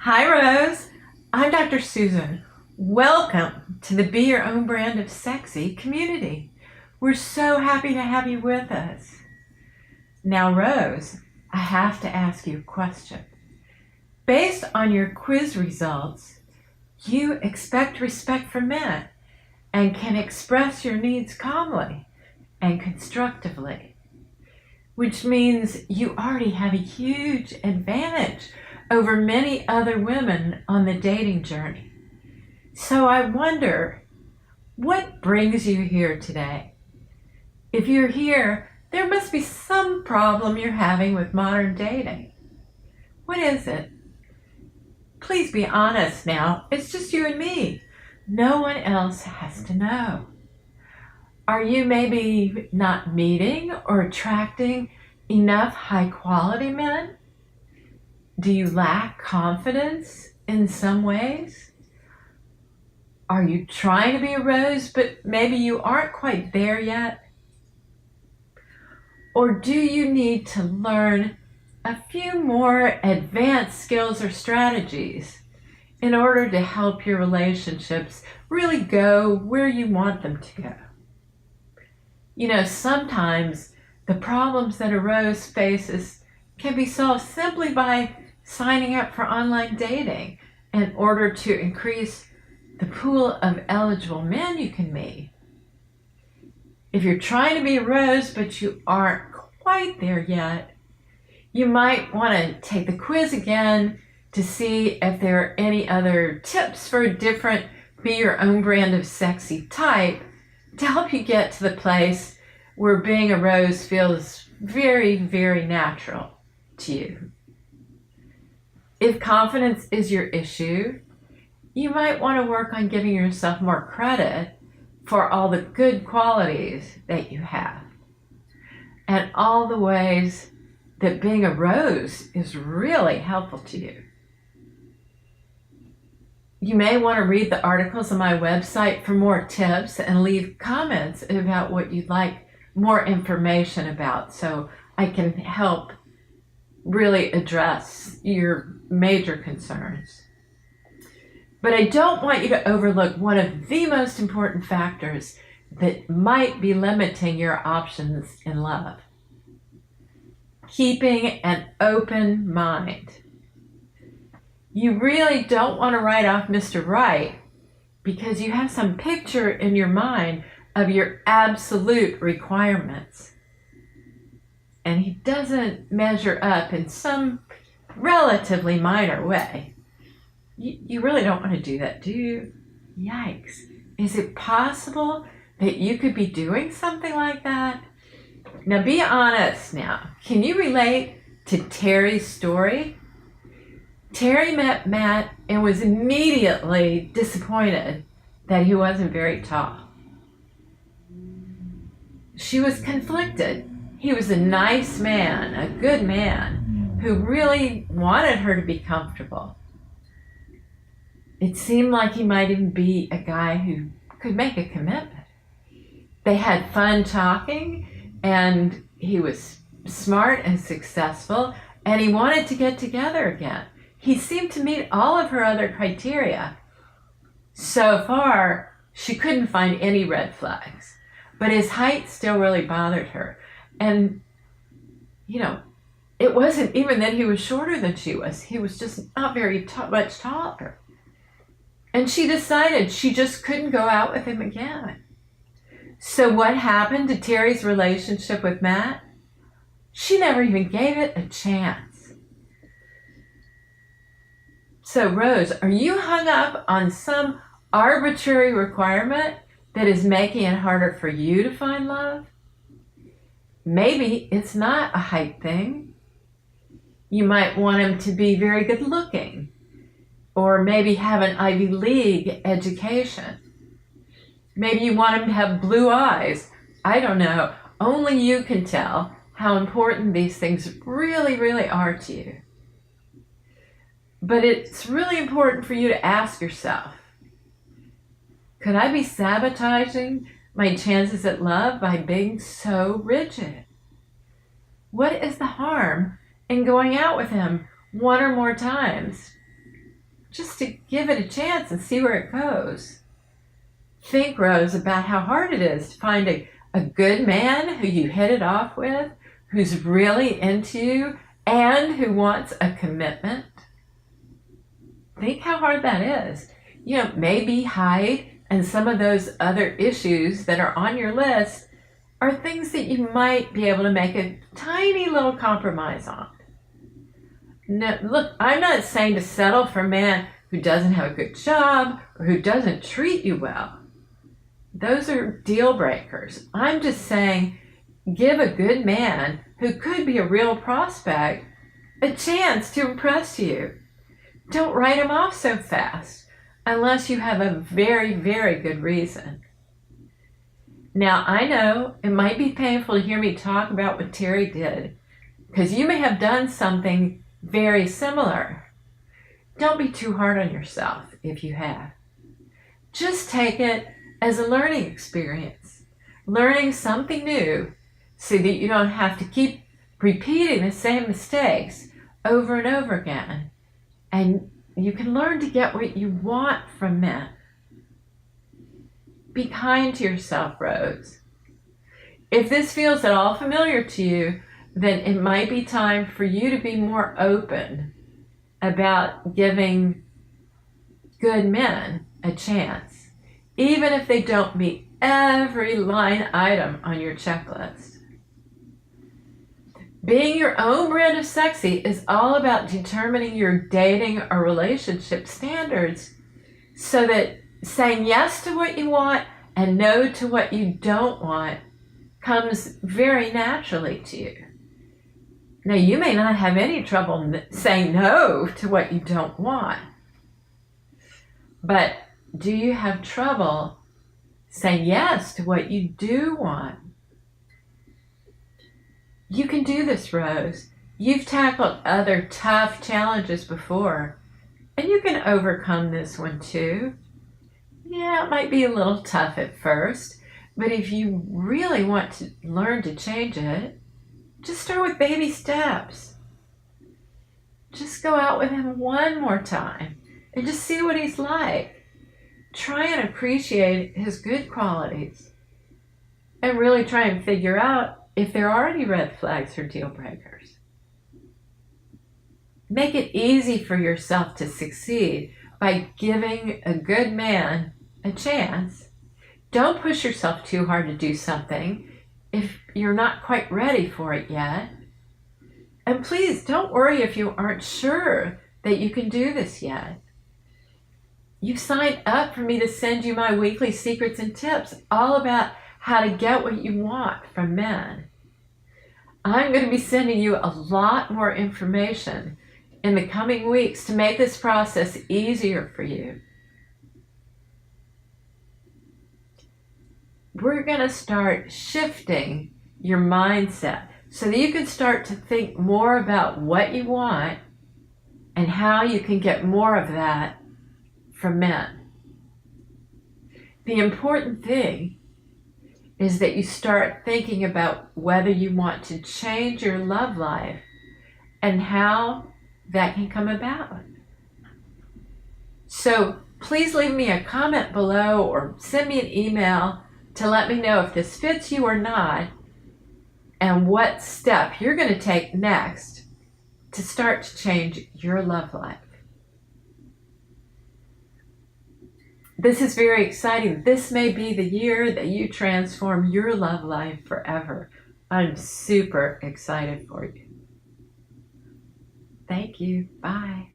Hi, Rose. I'm Dr. Susan. Welcome to the Be Your Own Brand of Sexy community. We're so happy to have you with us. Now, Rose, I have to ask you a question. Based on your quiz results, you expect respect for men and can express your needs calmly and constructively, which means you already have a huge advantage over many other women on the dating journey. So I wonder, what brings you here today? If you're here, there must be some problem you're having with modern dating. What is it? Please be honest now. It's just you and me. No one else has to know. Are you maybe not meeting or attracting enough high-quality men? Do you lack confidence in some ways? Are you trying to be a rose, but maybe you aren't quite there yet? Or do you need to learn a few more advanced skills or strategies in order to help your relationships really go where you want them to go? You know, sometimes the problems that a rose faces can be solved simply by signing up for online dating in order to increase the pool of eligible men you can meet. If you're trying to be a rose but you aren't quite there yet, you might want to take the quiz again to see if there are any other tips for a different Be Your Own Brand of Sexy type to help you get to the place where being a rose feels very, very natural to you. If confidence is your issue, you might want to work on giving yourself more credit for all the good qualities that you have and all the ways that being a rose is really helpful to you. You may want to read the articles on my website for more tips and leave comments about what you'd like more information about so I can help really address your major concerns. But I don't want you to overlook one of the most important factors that might be limiting your options in love. Keeping an open mind. You really don't want to write off Mr. Right because you have some picture in your mind of your absolute requirements. And he doesn't measure up in some relatively minor way. You really don't want to do that, do you? Yikes. Is it possible that you could be doing something like that? Now be honest now. Can you relate to Terry's story? Terry met Matt and was immediately disappointed that he wasn't very tall. She was conflicted. He was a nice man, a good man, who really wanted her to be comfortable. It seemed like he might even be a guy who could make a commitment. They had fun talking, and he was smart and successful, and he wanted to get together again. He seemed to meet all of her other criteria. So far, she couldn't find any red flags, but his height still really bothered her. And, you know, it wasn't even that he was shorter than she was. He was just not very much taller. And she decided she just couldn't go out with him again. So what happened to Terry's relationship with Matt? She never even gave it a chance. So, Rose, are you hung up on some arbitrary requirement that is making it harder for you to find love? Maybe it's not a height thing. You might want him to be very good looking, or maybe have an Ivy League education. Maybe you want him to have blue eyes. I don't know. Only you can tell how important these things really, really are to you. But it's really important for you to ask yourself, could I be sabotaging my chances at love by being so rigid? What is the harm in going out with him one or more times? just to give it a chance and see where it goes. Think, Rose, about how hard it is to find a good man who you hit it off with, who's really into you, and who wants a commitment. Think how hard that is. Maybe height and some of those other issues that are on your list are things that you might be able to make a tiny little compromise on. Now, look, I'm not saying to settle for a man who doesn't have a good job or who doesn't treat you well. Those are deal breakers. I'm just saying give a good man who could be a real prospect a chance to impress you. Don't write him off so fast unless you have a very, very good reason. Now, I know it might be painful to hear me talk about what Terry did, because you may have done something very similar. Don't be too hard on yourself if you have. Just take it as a learning experience, learning something new so that you don't have to keep repeating the same mistakes over and over again. And you can learn to get what you want from men. Be kind to yourself, Rose. If this feels at all familiar to you, then it might be time for you to be more open about giving good men a chance, even if they don't meet every line item on your checklist. Being your own brand of sexy is all about determining your dating or relationship standards so that saying yes to what you want and no to what you don't want comes very naturally to you. Now, you may not have any trouble saying no to what you don't want, but do you have trouble saying yes to what you do want? You can do this, Rose. You've tackled other tough challenges before, and you can overcome this one too. Yeah, it might be a little tough at first, but if you really want to learn to change it, just start with baby steps. Just go out with him one more time and just see what he's like. Try and appreciate his good qualities and really try and figure out if there are any red flags or deal breakers. Make it easy for yourself to succeed by giving a good man a chance. Don't push yourself too hard to do something if you're not quite ready for it yet. And please don't worry if you aren't sure that you can do this yet. You've signed up for me to send you my weekly secrets and tips all about how to get what you want from men. I'm going to be sending you a lot more information in the coming weeks to make this process easier for you. We're going to start shifting your mindset so that you can start to think more about what you want and how you can get more of that from men. The important thing is that you start thinking about whether you want to change your love life and how that can come about. So please leave me a comment below or send me an email to let me know if this fits you or not and what step you're going to take next to start to change your love life. This is very exciting. This may be the year that you transform your love life forever. I'm super excited for you. Thank you. Bye.